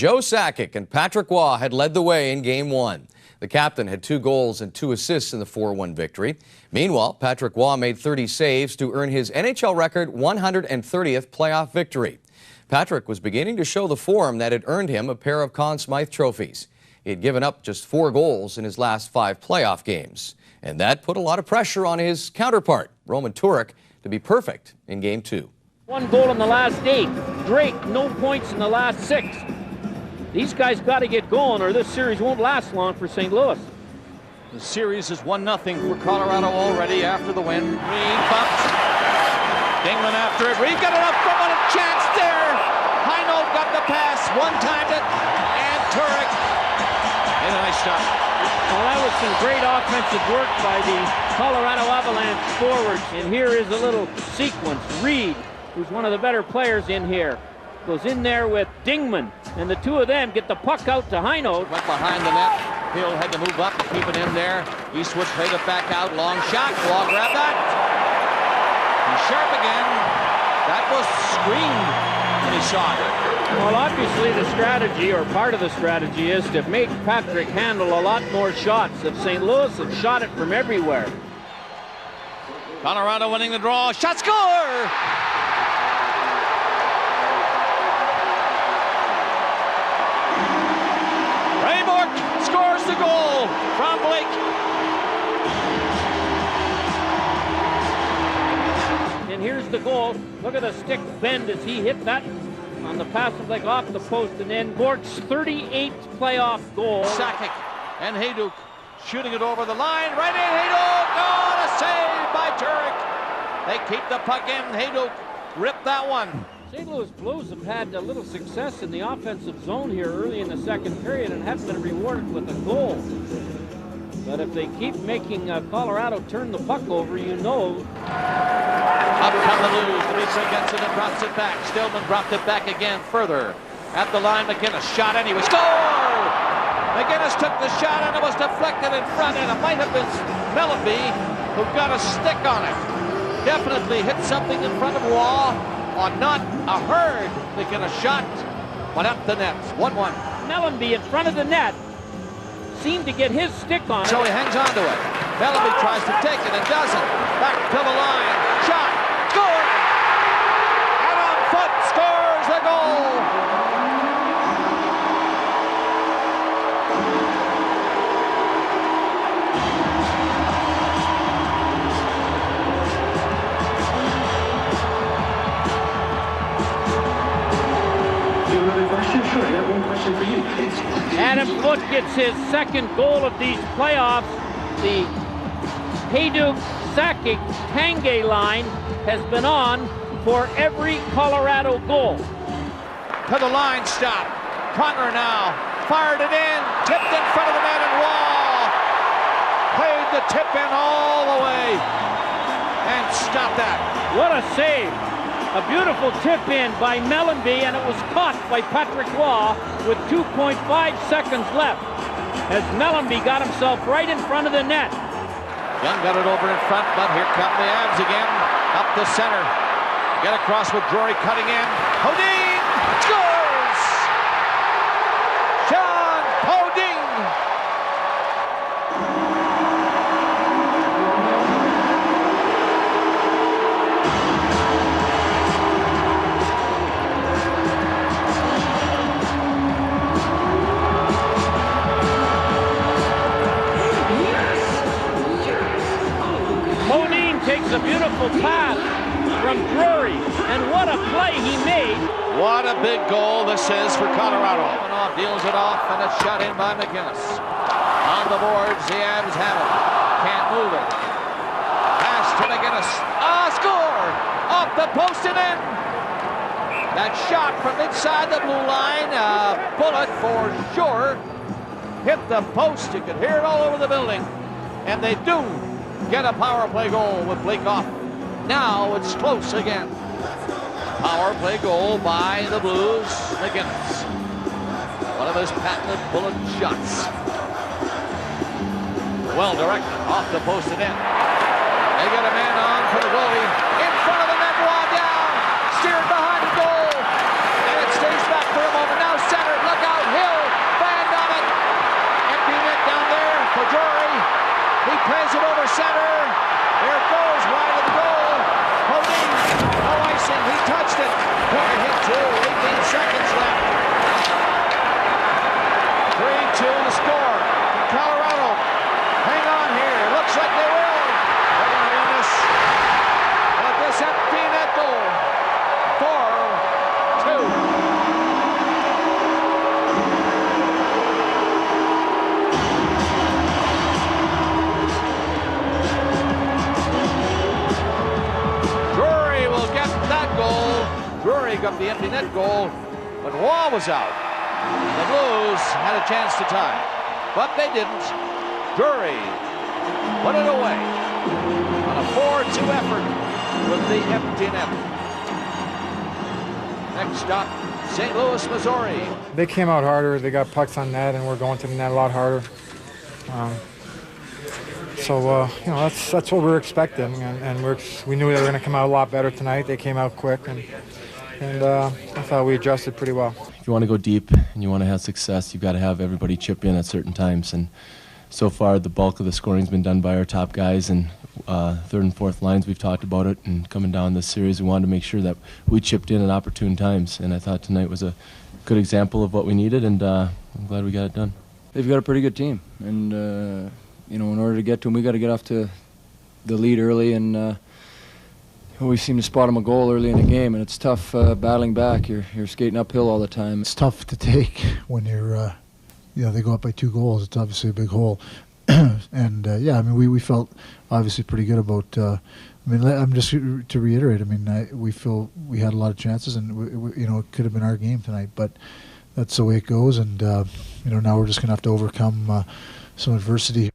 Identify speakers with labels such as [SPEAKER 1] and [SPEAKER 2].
[SPEAKER 1] Joe Sakic and Patrick Roy had led the way in Game 1. The captain had 2 goals and 2 assists in the 4-1 victory. Meanwhile, Patrick Roy made 30 saves to earn his NHL record 130th playoff victory. Patrick was beginning to show the form that had earned him a pair of Conn Smythe trophies. He had given up just 4 goals in his last 5 playoff games. And that put a lot of pressure on his counterpart, Roman Turek, to be perfect in Game 2.
[SPEAKER 2] 1 goal in the last 8. Drake, no points in the last 6. These guys got to get going or this series won't last long for St. Louis.
[SPEAKER 3] The series is 1-0 for Colorado already after the win. Reed bumped. Dingman after it. Reed got it up from a chance there. Heinold got the pass, one-timed it, and Turek made a nice shot.
[SPEAKER 2] Well, that was some great offensive work by the Colorado Avalanche forwards. And here is a little sequence. Reed, who's one of the better players in here, goes in there with Dingman, and the 2 of them get the puck out to Heinold.
[SPEAKER 3] Went behind the net. Hill had to move up to keep it in there. Eastwood played it back out. Long shot. Wall grabbed that. And Sharp again. That was screened when he saw it.
[SPEAKER 2] Well, obviously the strategy, or part of the strategy, is to make Patrick handle a lot more shots. If St. Louis had shot it from everywhere.
[SPEAKER 3] Colorado winning the draw. Shot, score! Ray Bourque scores the goal from Blake.
[SPEAKER 2] And here's the goal. Look at the stick bend as he hit that on the pass of Blake off the post, and then Bourque's 38th playoff goal.
[SPEAKER 3] Sakic and Hejduk shooting it over the line. Right in, Hejduk! Oh, a save by Turek. They keep the puck in. Hejduk ripped that one.
[SPEAKER 2] St. Louis Blues have had a little success in the offensive zone here early in the second period and haven't been rewarded with a goal. But if they keep making Colorado turn the puck over, you know.
[SPEAKER 3] Up come the Blues. Dimitri gets it and drops it back. Stillman dropped it back again further. At the line, McInnes shot anyway. Score! McInnes took the shot and it was deflected in front, and it might have been Mellanby who got a stick on it. Definitely hit something in front of Wall on not a herd. McInnes shot went up the net. 1-1.
[SPEAKER 2] Mellanby in front of the net seemed to get his stick on it.
[SPEAKER 3] So he hangs on to it. Mellanby tries to take it and doesn't. Back to the line. Shot. Score! And on foot scores the goal.
[SPEAKER 4] Sure, I have one question for you.
[SPEAKER 2] Adam Foote gets his 2nd goal of these playoffs. The Hejduk Sakic Tanguay line has been on for every Colorado goal.
[SPEAKER 3] To the line stop. Conner now fired it in, tipped in front of the net, and Wall played the tip in all the way and stopped that.
[SPEAKER 2] What a save. A beautiful tip in by Mellanby, and it was caught by Patrick Roy with 2.5 seconds left as Mellanby got himself right in front of the net.
[SPEAKER 3] Young got it over in front, but here come the Avs again. Up the center. Get across with Drury cutting in. Podine scores! Sean Podine!
[SPEAKER 2] Takes a beautiful pass from Drury, and what a play he made.
[SPEAKER 3] What a big goal this is for Colorado. Ivanov deals it off, and it's shot in by McInnes. On the boards, the Avs have it. Can't move it. Pass to McInnes. Score! Off the post and in. That shot from inside the blue line, a bullet for sure. Hit the post. You could hear it all over the building. And they do get a power play goal with Blake off. Now it's close again. Power play goal by the Blues. McInnes. One of his patented bullet shots. Well directed off the post and in. They got a man on for the goalie. In front of the net, down. Steered behind the goal. And it stays back for a moment. Now centered. Look out. the empty net goal when Waugh was out. The Blues had a chance to tie, but they didn't. Drury put it away on a 4-2 effort with the empty net. Next stop, St. Louis, Missouri.
[SPEAKER 5] They came out harder. They got pucks on net, and we're going to the net a lot harder. So that's what we're expecting, and we knew they were going to come out a lot better tonight. They came out quick, and I thought we adjusted pretty well.
[SPEAKER 6] If you want to go deep and you want to have success, you've got to have everybody chip in at certain times. And so far, the bulk of the scoring's been done by our top guys, and third and fourth lines, we've talked about it. And coming down this series, we wanted to make sure that we chipped in at opportune times. And I thought tonight was a good example of what we needed, and I'm glad we got it done.
[SPEAKER 7] They've got a pretty good team, and in order to get to them, we got to get off to the lead early, and we seem to spot them a goal early in the game, and it's tough battling back. You're skating uphill all the time.
[SPEAKER 8] It's tough to take when you're, they go up by 2 goals. It's obviously a big hole, and we felt obviously pretty good about. I'm just to reiterate. We feel we had a lot of chances, and it could have been our game tonight, but that's the way it goes, and now we're just gonna have to overcome some adversity.